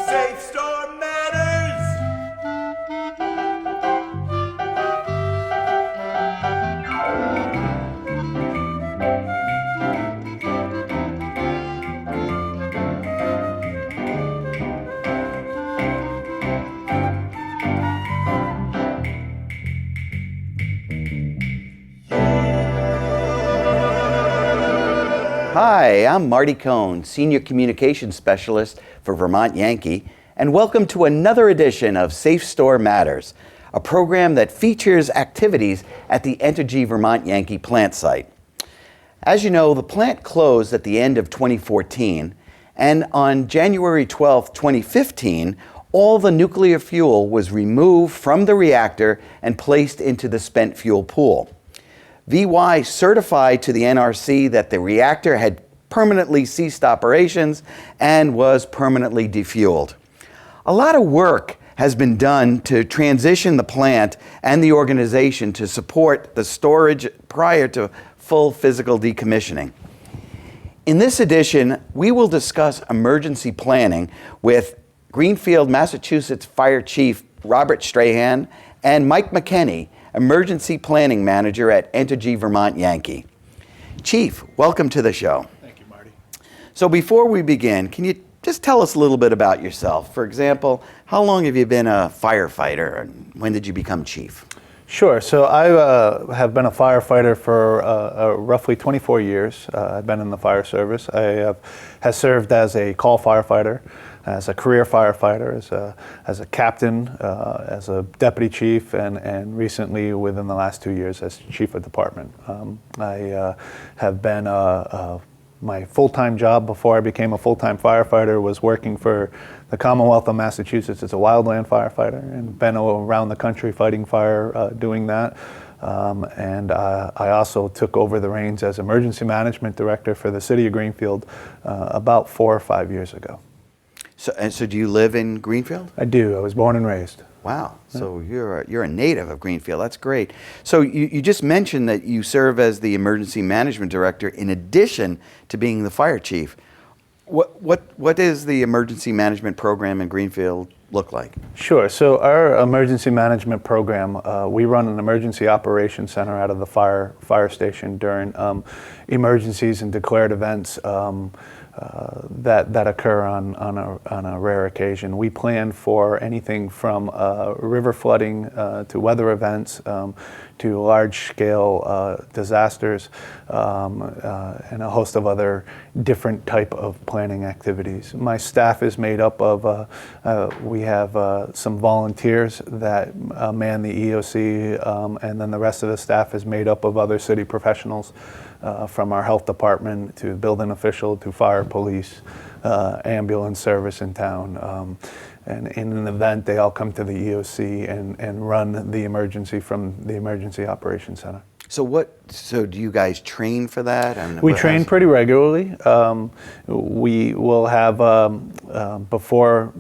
SAFSTOR matters! Hi, I'm Marty Cohn, Senior Communications Specialist for Vermont Yankee, and welcome to another edition of SAFSTOR Matters, a program that features activities at the Entergy Vermont Yankee plant site. As you know, the plant closed at the end of 2014, and on January 12, 2015, all the nuclear fuel was removed from the reactor and placed into the spent fuel pool. VY certified to the NRC that the reactor had permanently ceased operations and was permanently defueled. A lot of work has been done to transition the plant and the organization to support the storage prior to full physical decommissioning. In this edition, we will discuss emergency planning with Greenfield, Massachusetts Fire Chief Robert Strahan and Mike McKenney, Emergency Planning Manager at Entergy Vermont Yankee. Chief, welcome to the show. Thank you, Marty. So before we begin, can you just tell us a little bit about yourself? For example, how long have you been a firefighter and when did you become chief? Sure. So I have been a firefighter for roughly 24 years. I've been in the fire service. I have served as a call firefighter, as a career firefighter, as a captain, as a deputy chief, and recently, within the last 2 years, as chief of department. I have been my full-time job before I became a full-time firefighter was working for the Commonwealth of Massachusetts as a wildland firefighter, and been around the country fighting fire, doing that. And I also took over the reins as emergency management director for the city of Greenfield about 4 or 5 years ago. So do you live in Greenfield? I do. I was born and raised. Wow. So you're a native of Greenfield. That's great. So you just mentioned that you serve as the emergency management director in addition to being the fire chief. What is the emergency management program in Greenfield look like? Sure. So our emergency management program, we run an emergency operations center out of the fire station during emergencies and declared events that occur on a rare occasion. We plan for anything from river flooding to weather events to large-scale disasters and a host of other different type of planning activities. My staff is made up of, we have some volunteers that man the EOC, and then the rest of the staff is made up of other city professionals, from our health department to building official to fire, police, ambulance service in town. And in an event, they all come to the EOC and run the emergency from the Emergency Operations Center. So do you guys train for that? And we train pretty regularly. We will have before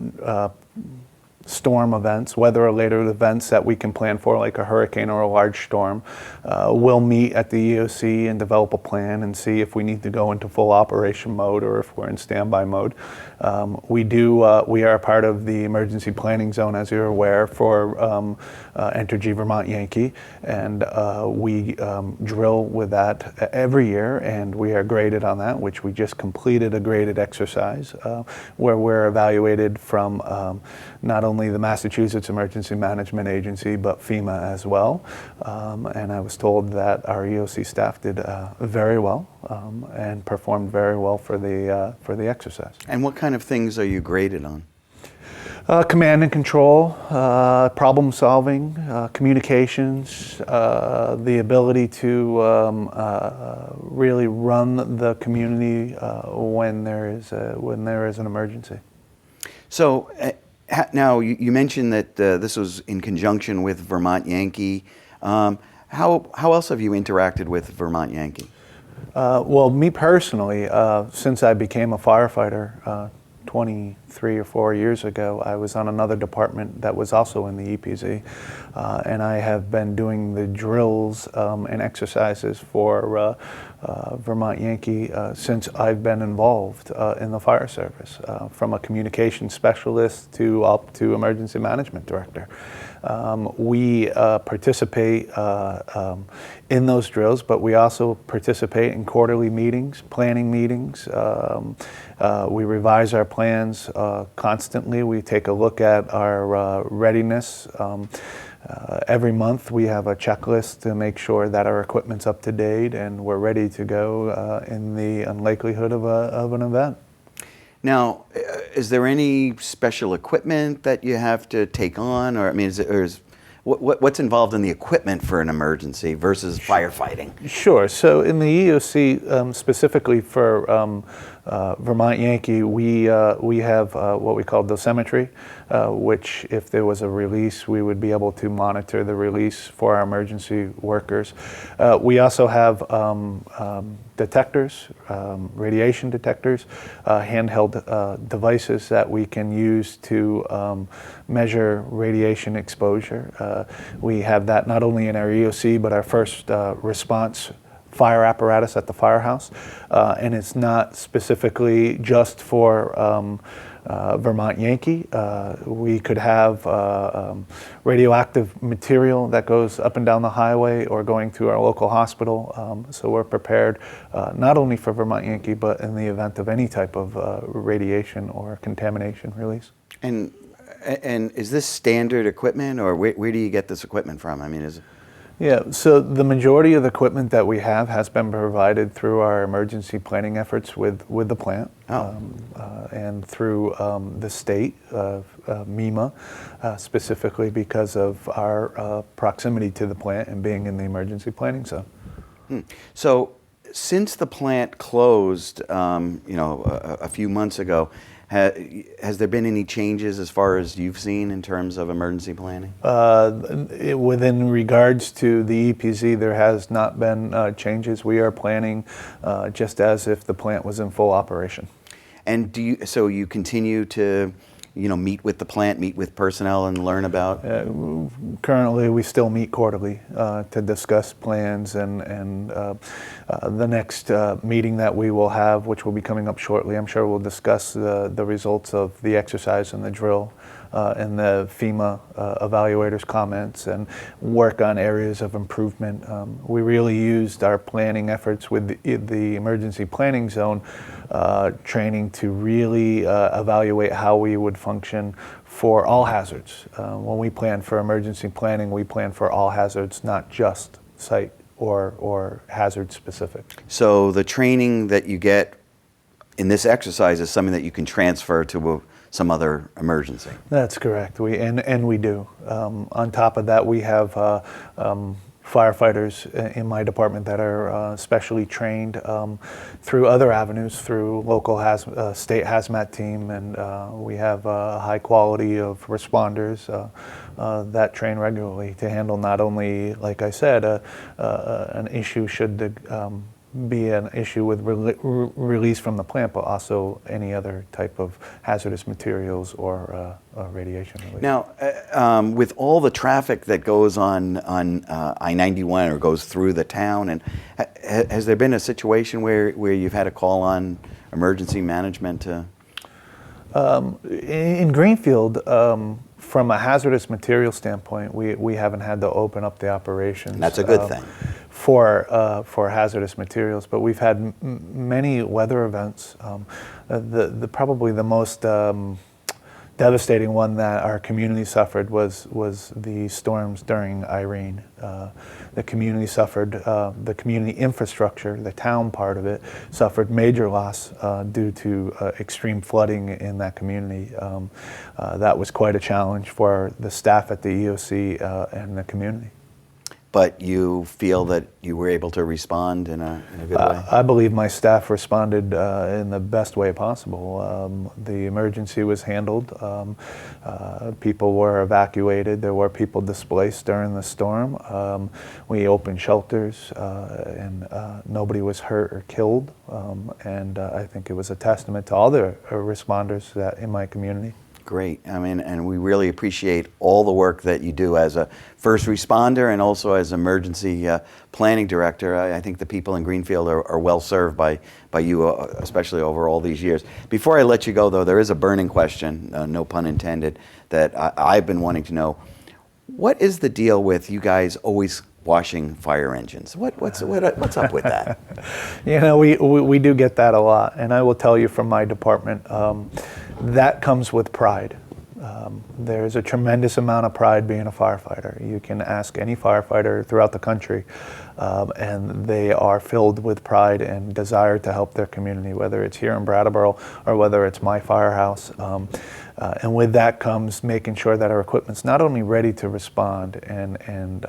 storm events, weather-related events that we can plan for, like a hurricane or a large storm. We'll meet at the EOC and develop a plan and see if we need to go into full operation mode or if we're in standby mode. We are a part of the emergency planning zone, as you're aware, for Entergy Vermont Yankee, and we drill with that every year, and we are graded on that, which we just completed a graded exercise where we're evaluated from not only the Massachusetts Emergency Management Agency, but FEMA as well. And I was told that our EOC staff did very well and performed very well for the exercise. And what kind of things are you graded on? Command and control, problem solving, communications, the ability to really run the community when there is an emergency. So now you mentioned that this was in conjunction with Vermont Yankee. How else have you interacted with Vermont Yankee? Well, me personally, since I became a firefighter 23 or 4 years ago, I was on another department that was also in the EPZ, and I have been doing the drills and exercises for Vermont Yankee since I've been involved in the fire service, from a communication specialist to up to emergency management director. We participate in those drills, but we also participate in quarterly meetings, planning meetings. We revise our plans constantly. We take a look at our readiness. Every month we have a checklist to make sure that our equipment's up to date and we're ready to go in the unlikelihood of an event. Now, is there any special equipment that you have to take on, or I mean, what's involved in the equipment for an emergency versus firefighting? Sure. So in the EOC, specifically for Vermont Yankee, we have what we call dosimetry, which if there was a release, we would be able to monitor the release for our emergency workers. We also have detectors, radiation detectors, handheld devices that we can use to measure radiation exposure. We have that not only in our EOC, but our first response fire apparatus at the firehouse, and it's not specifically just for Vermont Yankee. We could have radioactive material that goes up and down the highway or going to our local hospital, so we're prepared not only for Vermont Yankee, but in the event of any type of radiation or contamination release. And is this standard equipment, or where do you get this equipment from? I mean, is it? Yeah, so the majority of the equipment that we have has been provided through our emergency planning efforts with the plant, and through the state of MEMA, specifically because of our proximity to the plant and being in the emergency planning zone. So, since the plant closed, a few months ago, has there been any changes as far as you've seen in terms of emergency planning? Within regards to the EPZ, there has not been changes. We are planning just as if the plant was in full operation. And so you continue to, meet with the plant, meet with personnel, and learn about? Currently, we still meet quarterly to discuss plans, and the next meeting that we will have, which will be coming up shortly, I'm sure we'll discuss the results of the exercise and the drill and the FEMA evaluators' comments and work on areas of improvement. We really used our planning efforts with the emergency planning zone training to really evaluate how we would function for all hazards. When we plan for emergency planning, we plan for all hazards, not just site or hazard specific. So the training that you get in this exercise is something that you can transfer to some other emergency? That's correct. We do. On top of that, we have firefighters in my department that are specially trained through other avenues, through local state hazmat team, and we have a high quality of responders that train regularly to handle not only, like I said, an issue should be an issue with release from the plant, but also any other type of hazardous materials or radiation release. Now, with all the traffic that goes on I-91 or goes through the town, and has there been a situation where you've had to call on emergency management to? In Greenfield, from a hazardous material standpoint, we haven't had to open up the operations. That's a good thing. For hazardous materials, but we've had many weather events. Probably the most devastating one that our community suffered was the storms during Irene. The community suffered, the community infrastructure, the town part of it, suffered major loss due to extreme flooding in that community. That was quite a challenge for the staff at the EOC and the community. But you feel that you were able to respond in a good way? I believe my staff responded in the best way possible. The emergency was handled. People were evacuated. There were people displaced during the storm. We opened shelters, and nobody was hurt or killed. And I think it was a testament to all the responders in my community. Great. I mean, and we really appreciate all the work that you do as a first responder and also as emergency planning director. I think the people in Greenfield are well served by you, especially over all these years. Before I let you go, though, there is a burning question, no pun intended, that I've been wanting to know. What is the deal with you guys always washing fire engines? What's up with that? You know, we do get that a lot, and I will tell you from my department, that comes with pride. There's a tremendous amount of pride being a firefighter. You can ask any firefighter throughout the country, and they are filled with pride and desire to help their community, whether it's here in Brattleboro or whether it's my firehouse. And with that comes making sure that our equipment's not only ready to respond and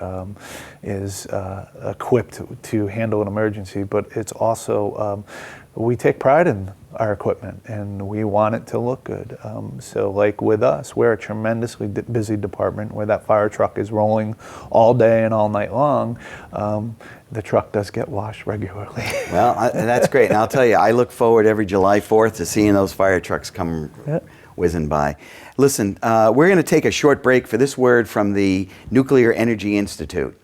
is equipped to handle an emergency, but it's also, we take pride in our equipment and we want it to look good. So like with us, we're a tremendously busy department where that fire truck is rolling all day and all night long. The truck does get washed regularly. Well, that's great. And I'll tell you, I look forward every July 4th to seeing those fire trucks come whizzing by. Listen, we're going to take a short break for this word from the Nuclear Energy Institute.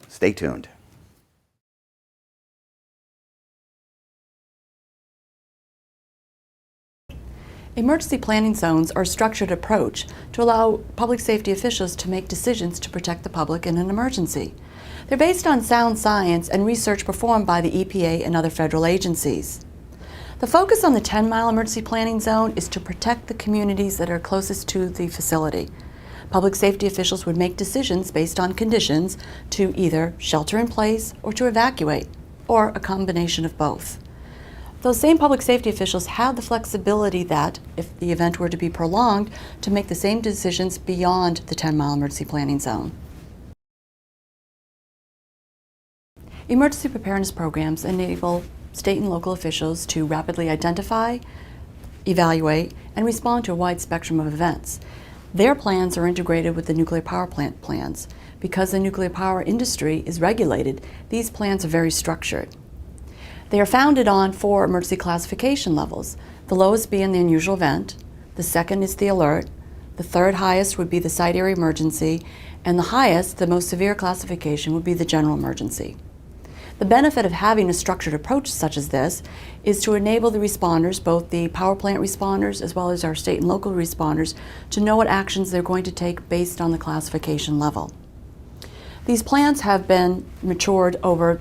Stay tuned. Emergency planning zones are a structured approach to allow public safety officials to make decisions to protect the public in an emergency. They're based on sound science and research performed by the EPA and other federal agencies. The focus on the 10-mile emergency planning zone is to protect the communities that are closest to the facility. Public safety officials would make decisions based on conditions to either shelter in place or to evacuate, or a combination of both. Those same public safety officials have the flexibility that, if the event were to be prolonged, to make the same decisions beyond the 10-mile emergency planning zone. Emergency preparedness programs enable state and local officials to rapidly identify, evaluate, and respond to a wide spectrum of events. Their plans are integrated with the nuclear power plant plans. Because the nuclear power industry is regulated, these plans are very structured. They are founded on 4 emergency classification levels, the lowest being the unusual event, the second is the alert, the third highest would be the site area emergency, and the highest, the most severe classification, would be the general emergency. The benefit of having a structured approach such as this is to enable the responders, both the power plant responders as well as our state and local responders, to know what actions they're going to take based on the classification level. These plans have been matured over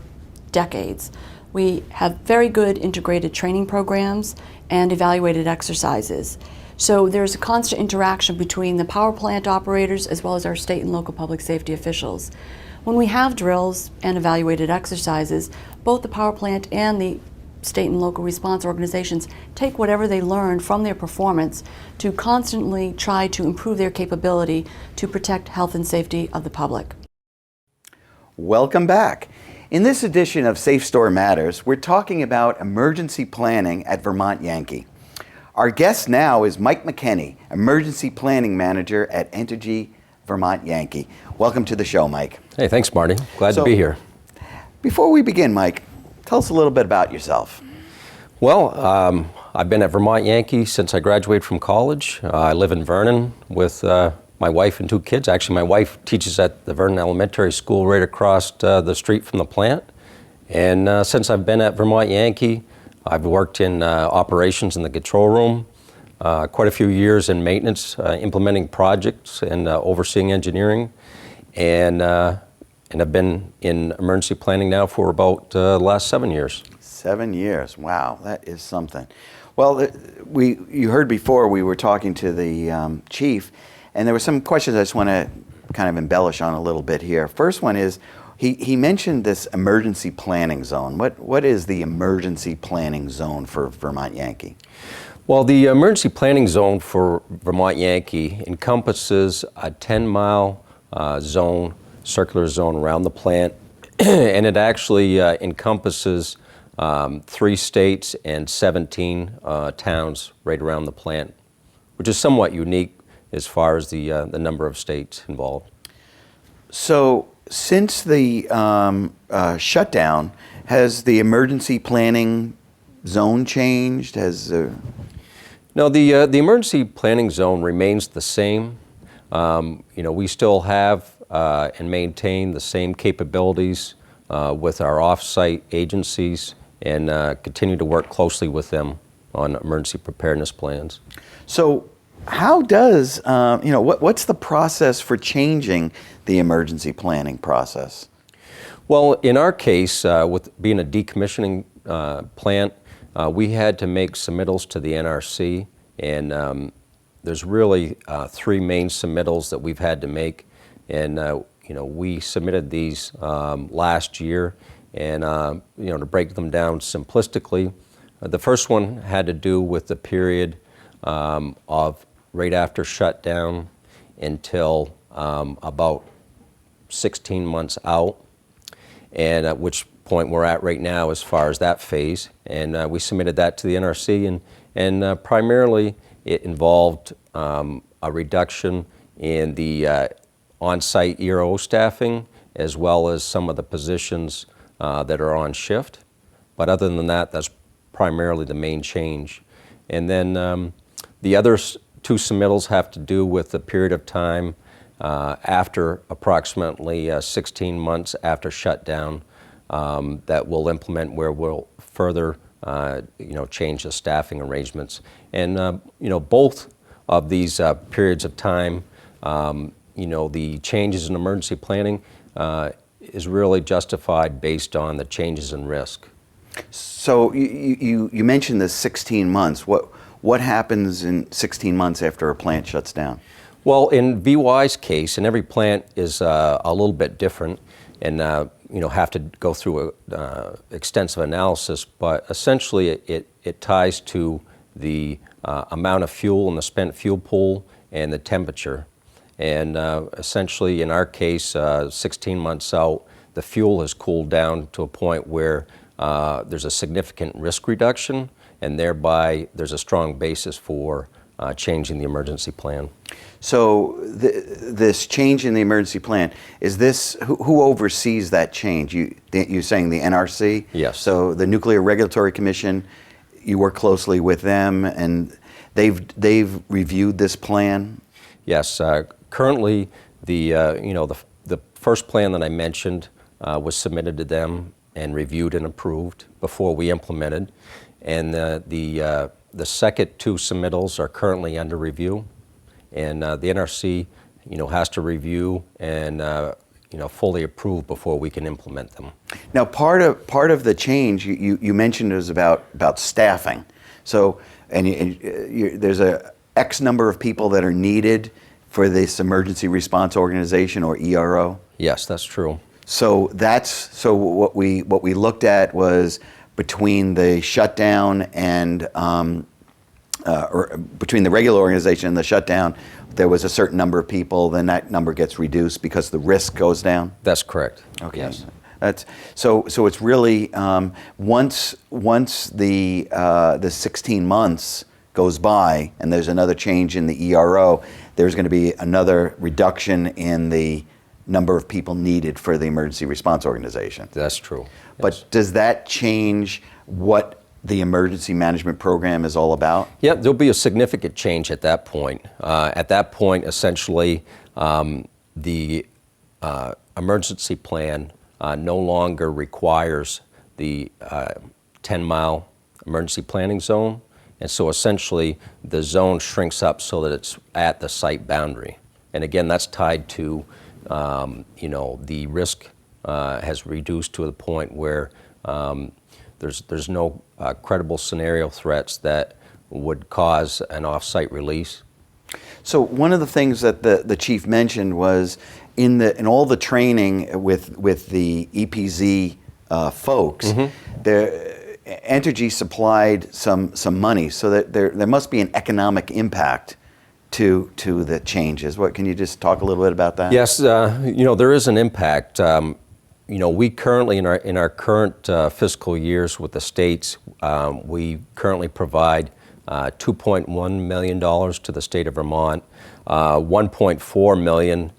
decades. We have very good integrated training programs and evaluated exercises. So there's a constant interaction between the power plant operators as well as our state and local public safety officials. When we have drills and evaluated exercises, both the power plant and the state and local response organizations take whatever they learn from their performance to constantly try to improve their capability to protect health and safety of the public. Welcome back. In this edition of SAFSTOR Matters, we're talking about emergency planning at Vermont Yankee. Our guest now is Mike McKenney, Emergency Planning Manager at Entergy, Vermont Yankee. Welcome to the show, Mike. Hey, thanks, Marty. Glad to be here. Before we begin, Mike, tell us a little bit about yourself. Well, I've been at Vermont Yankee since I graduated from college. I live in Vernon with my wife and 2 kids. Actually, my wife teaches at the Vernon Elementary School right across the street from the plant. And since I've been at Vermont Yankee, I've worked in operations in the control room, quite a few years in maintenance, implementing projects and overseeing engineering. And I've been in emergency planning now for about the last 7 years. 7 years. Wow, that is something. Well, you heard before we were talking to the chief, and there were some questions I just want to kind of embellish on a little bit here. First one is, he mentioned this emergency planning zone. What is the emergency planning zone for Vermont Yankee? Well, the emergency planning zone for Vermont Yankee encompasses a 10-mile zone, circular zone around the plant, and it actually encompasses 3 states and 17 towns right around the plant, which is somewhat unique as far as the number of states involved. So since the shutdown, has the emergency planning zone changed? No, the emergency planning zone remains the same. We still have and maintain the same capabilities with our off-site agencies and continue to work closely with them on emergency preparedness plans. So how does, what's the process for changing the emergency planning process? Well, in our case, with being a decommissioning plant, we had to make submittals to the NRC, and there's really three main submittals that we've had to make, and we submitted these last year, and to break them down simplistically, the first one had to do with the period of right after shutdown until about 16 months out, and at which point we're at right now as far as that phase. And we submitted that to the NRC, and primarily it involved a reduction in the on-site ERO staffing, as well as some of the positions that are on shift. But other than that, that's primarily the main change. And then the other two submittals have to do with the period of time after approximately 16 months after shutdown that we'll implement, where we'll further change the staffing arrangements. And both of these periods of time, the changes in emergency planning is really justified based on the changes in risk. So you mentioned the 16 months. What happens in 16 months after a plant shuts down? Well, in VY's case, and every plant is a little bit different, and have to go through a extensive analysis. But essentially, it ties to the amount of fuel in the spent fuel pool and the temperature. And essentially, in our case, 16 months out, the fuel has cooled down to a point where there's a significant risk reduction, and thereby there's a strong basis for changing the emergency plan. So this change in the emergency plan, is this, who oversees that change? You're saying the NRC? Yes. So the Nuclear Regulatory Commission, you work closely with them, and they've reviewed this plan? Yes. Currently, the first plan that I mentioned was submitted to them and reviewed and approved before we implemented, and the second two submittals are currently under review, and the NRC, has to review and fully approve before we can implement them. Now, part of the change you mentioned is about staffing. So, there's a X number of people that are needed for this emergency response organization, or ERO. Yes, that's true. So what we looked at was between the shutdown and or between the regular organization and the shutdown, there was a certain number of people. Then that number gets reduced because the risk goes down. That's correct. Okay. Yes. That's so it's really once the 16 months goes by and there's another change in the ERO, there's going to be another reduction in the number of people needed for the emergency response organization. That's true. Yes. But does that change what the emergency management program is all about? Yeah, there'll be a significant change at that point. Essentially, the emergency plan no longer requires the 10-mile emergency planning zone. And so essentially, the zone shrinks up so that it's at the site boundary. And again, that's tied to, the risk has reduced to the point where there's no credible scenario threats that would cause an off-site release. So one of the things that the chief mentioned was in all the training with the EPZ folks, mm-hmm. Entergy supplied some money, so that there must be an economic impact to the changes. What can you just talk a little bit about that? Yes, there is an impact. We currently in our current fiscal years with the states, we currently provide $2.1 million to the state of Vermont, $1.4 million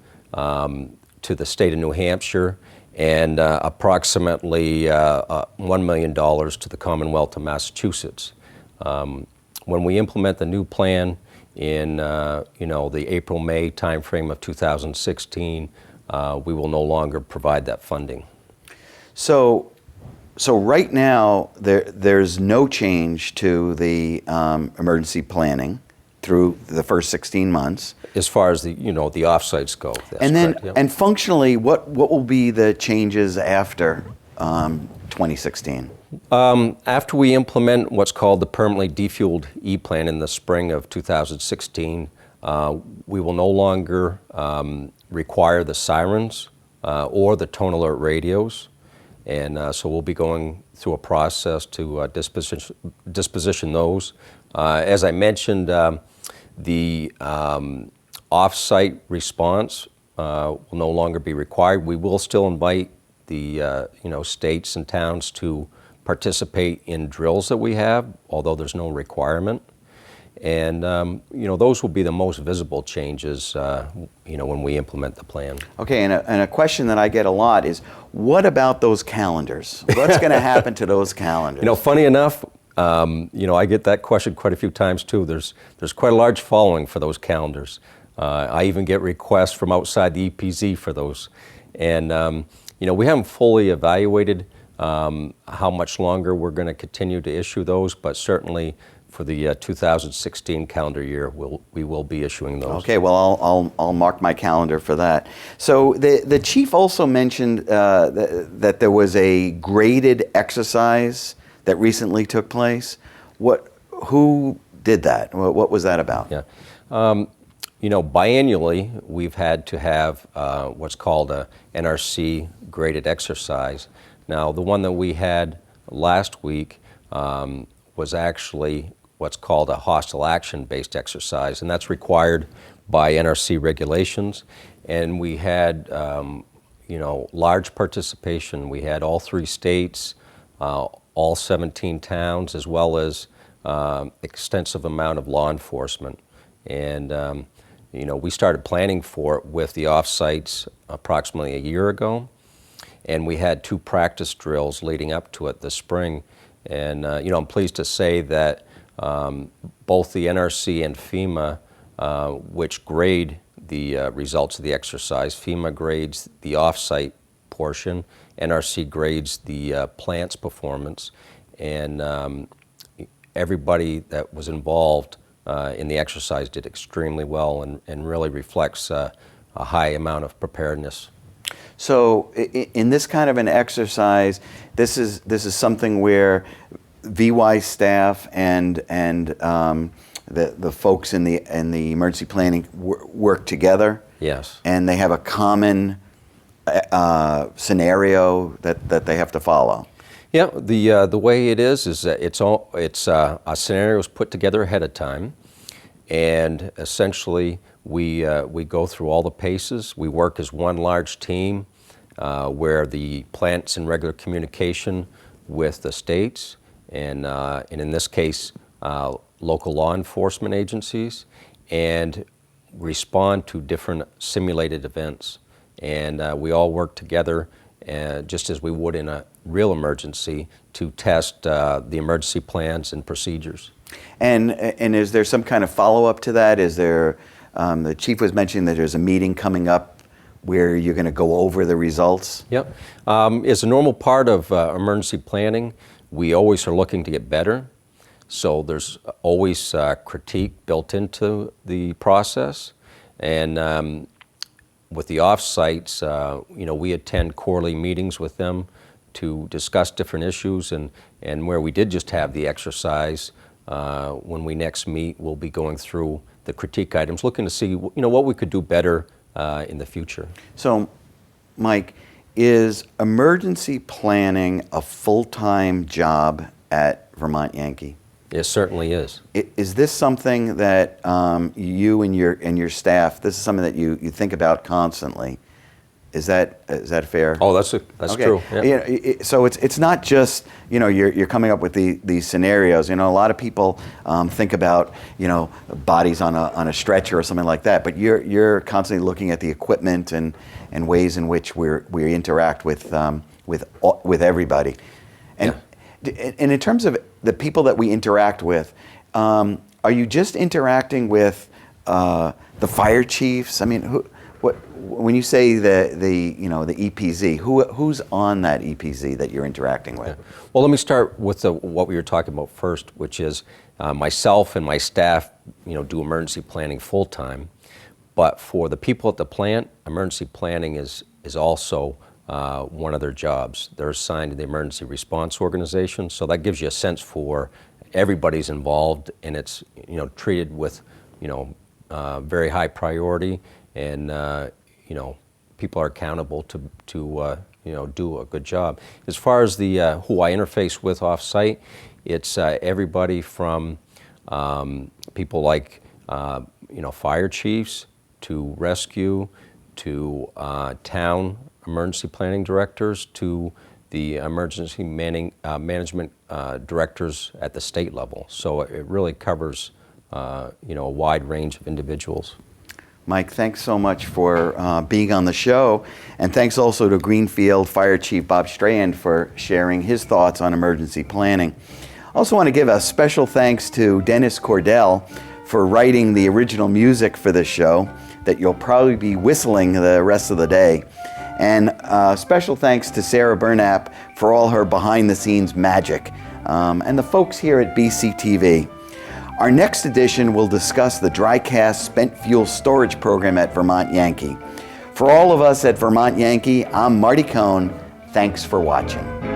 to the state of New Hampshire, and approximately $1 million to the Commonwealth of Massachusetts. One when we implement the new plan in the April-May timeframe of 2016, we will no longer provide that funding. So right now, there's no change to the emergency planning through the first 16 months. As far as the offsites go. That's And then, correct, yep. and functionally, what will be the changes after 2016? After we implement what's called the permanently defueled E-plan in the spring of 2016, we will no longer require the sirens or the tone alert radios. And so we'll be going through a process to disposition those. As I mentioned, the off-site response will no longer be required. We will still invite the states and towns to participate in drills that we have, although there's no requirement. And those will be the most visible changes when we implement the plan. Okay, and a question that I get a lot is, what about those calendars? What's going to happen to those calendars? Funny enough, I get that question quite a few times too. There's quite a large following for those calendars. I even get requests from outside the EPZ for those. And we haven't fully evaluated how much longer we're going to continue to issue those, but certainly for the 2016 calendar year, we will be issuing those. Okay, well, I'll mark my calendar for that. So the chief also mentioned that there was a graded exercise that recently took place. Who did that? What was that about? Yeah. Biannually, we've had to have what's called a NRC graded exercise. Now, the one that we had last week was actually what's called a hostile action-based exercise, and that's required by NRC regulations. And we had, large participation. We had all 3 states, all 17 towns, as well as extensive amount of law enforcement. And we started planning for it with the off-sites approximately a year ago, and we had 2 practice drills leading up to it this spring. And I'm pleased to say that both the NRC and FEMA, which grade the results of the exercise, FEMA grades the off-site portion, NRC grades the plant's performance, and everybody that was involved in the exercise did extremely well and really reflects a high amount of preparedness. So in this kind of an exercise, this is something where VY staff and the folks in the emergency planning work together. Yes. And they have a common scenario that they have to follow. Yeah. The way it is that it's a scenario is put together ahead of time, and essentially we go through all the paces. We work as one large team where the plant's in regular communication with the states. And in this case, local law enforcement agencies, and respond to different simulated events. And we all work together, just as we would in a real emergency, to test the emergency plans and procedures. And is there some kind of follow-up to that? Is there, the chief was mentioning that there's a meeting coming up where you're going to go over the results? Yep. It's a normal part of emergency planning. We always are looking to get better, so there's always critique built into the process. And with the off-sites, we attend quarterly meetings with them to discuss different issues, and where we did just have the exercise, when we next meet, we'll be going through the critique items, looking to see what we could do better in the future. So, Mike, is emergency planning a full-time job at Vermont Yankee? It certainly is. Is this something that you and your staff, this is something that you think about constantly? Is that fair? Oh, that's Okay. true. Yeah. So it's not just you're coming up with these scenarios. A lot of people think about bodies on a stretcher or something like that, but you're constantly looking at the equipment and ways in which we interact with everybody. And in terms of the people that we interact with, Are you just interacting with the fire chiefs? I mean, when you say the EPZ, who's on that EPZ that you're interacting with? Well, let me start with what we were talking about first, which is myself and my staff, do emergency planning full time. But for the people at the plant, emergency planning is also one of their jobs. They're assigned to the emergency response organization, so that gives you a sense for everybody's involved, and it's treated with very high priority, and people are accountable to do a good job. As far as the who I interface with off-site, it's everybody from people like fire chiefs to rescue to town emergency planning directors to the emergency management directors at the state level. So it really covers a wide range of individuals. Mike, thanks so much for being on the show, and thanks also to Greenfield Fire Chief Bob Strahan for sharing his thoughts on emergency planning. I also want to give a special thanks to Dennis Cordell for writing the original music for this show that you'll probably be whistling the rest of the day. And special thanks to Sarah Burnap for all her behind-the-scenes magic, and the folks here at BCTV. Our next edition will discuss the dry cast spent fuel storage program at Vermont Yankee. For all of us at Vermont Yankee, I'm Marty Cohn. Thanks for watching.